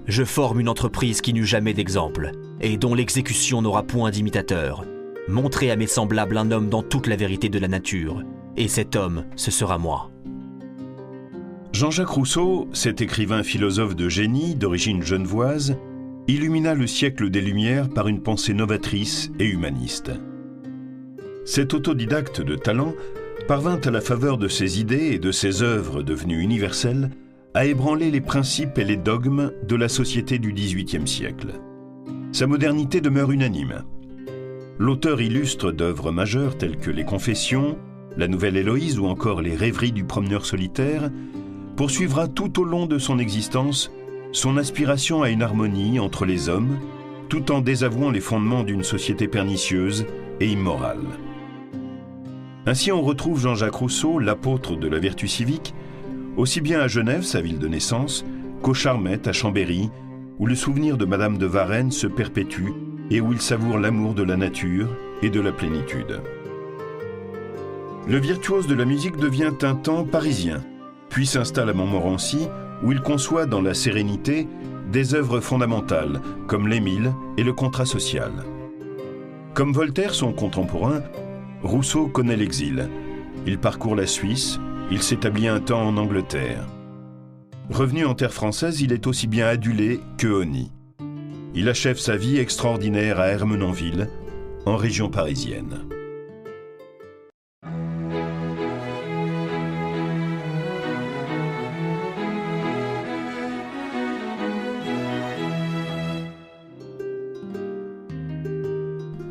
Je forme une entreprise qui n'eut jamais d'exemple, et dont l'exécution n'aura point d'imitateur. Montrer à mes semblables un homme dans toute la vérité de la nature, et cet homme, ce sera moi. » Jean-Jacques Rousseau, cet écrivain philosophe de génie d'origine genevoise, illumina le siècle des Lumières par une pensée novatrice et humaniste. Cet autodidacte de talent parvint à la faveur de ses idées et de ses œuvres devenues universelles à ébranler les principes et les dogmes de la société du XVIIIe siècle. Sa modernité demeure unanime. L'auteur illustre d'œuvres majeures telles que les Confessions, la Nouvelle Héloïse ou encore les Rêveries du promeneur solitaire poursuivra tout au long de son existence son aspiration à une harmonie entre les hommes, tout en désavouant les fondements d'une société pernicieuse et immorale. Ainsi on retrouve Jean-Jacques Rousseau, l'apôtre de la vertu civique, aussi bien à Genève, sa ville de naissance, qu'au Charmette, à Chambéry, où le souvenir de Madame de Varenne se perpétue et où il savoure l'amour de la nature et de la plénitude. Le virtuose de la musique devient un temps parisien, puis s'installe à Montmorency, où il conçoit dans la sérénité des œuvres fondamentales, comme l'Émile et le contrat social. Comme Voltaire, son contemporain, Rousseau connaît l'exil. Il parcourt la Suisse, il s'établit un temps en Angleterre. Revenu en terre française, il est aussi bien adulé que honni. Il achève sa vie extraordinaire à Ermenonville, en région parisienne.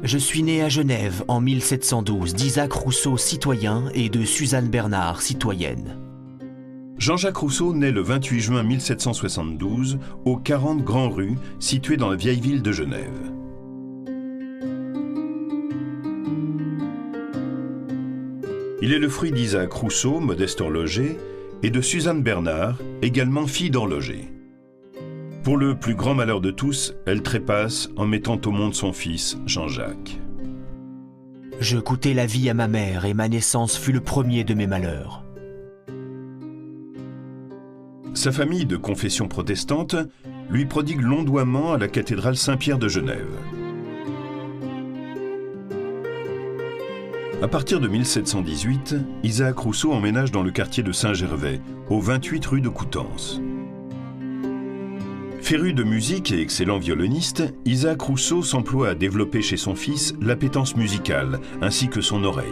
Je suis né à Genève en 1712 d'Isaac Rousseau, citoyen, et de Suzanne Bernard, citoyenne. Jean-Jacques Rousseau naît le 28 juin 1772 au 40 Grand Rue, situé dans la vieille ville de Genève. Il est le fruit d'Isaac Rousseau, modeste horloger, et de Suzanne Bernard, également fille d'horloger. Pour le plus grand malheur de tous, elle trépasse en mettant au monde son fils, Jean-Jacques. Je coûtai la vie à ma mère et ma naissance fut le premier de mes malheurs. Sa famille de confession protestante lui prodigue l'ondoiement à la cathédrale Saint-Pierre de Genève. À partir de 1718, Isaac Rousseau emménage dans le quartier de Saint-Gervais, au 28 rue de Coutances. Féru de musique et excellent violoniste, Isaac Rousseau s'emploie à développer chez son fils l'appétence musicale, ainsi que son oreille.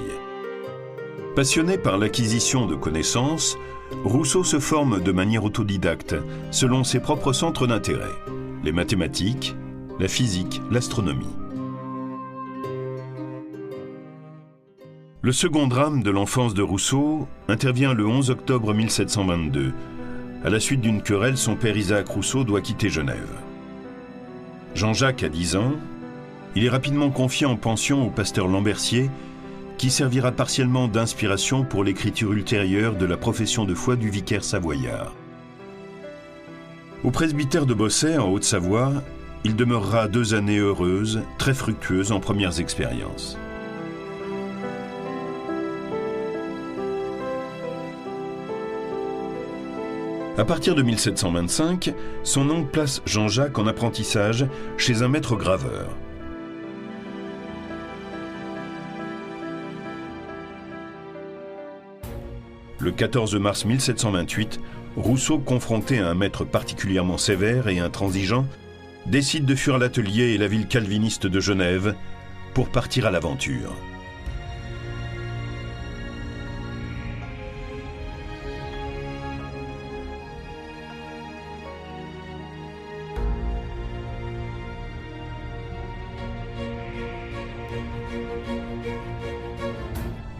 Passionné par l'acquisition de connaissances, Rousseau se forme de manière autodidacte, selon ses propres centres d'intérêt, les mathématiques, la physique, l'astronomie. Le second drame de l'enfance de Rousseau intervient le 11 octobre 1722. À la suite d'une querelle, son père Isaac Rousseau doit quitter Genève. Jean-Jacques a 10 ans. Il est rapidement confié en pension au pasteur Lambertier, qui servira partiellement d'inspiration pour l'écriture ultérieure de la profession de foi du vicaire savoyard. Au presbytère de Bossey, en Haute-Savoie, il demeurera 2 années heureuses, très fructueuses en premières expériences. À partir de 1725, son oncle place Jean-Jacques en apprentissage chez un maître graveur. Le 14 mars 1728, Rousseau, confronté à un maître particulièrement sévère et intransigeant, décide de fuir l'atelier et la ville calviniste de Genève pour partir à l'aventure.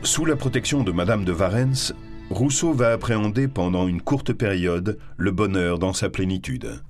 Sous la protection de Madame de Varenne, Rousseau va appréhender pendant une courte période le bonheur dans sa plénitude.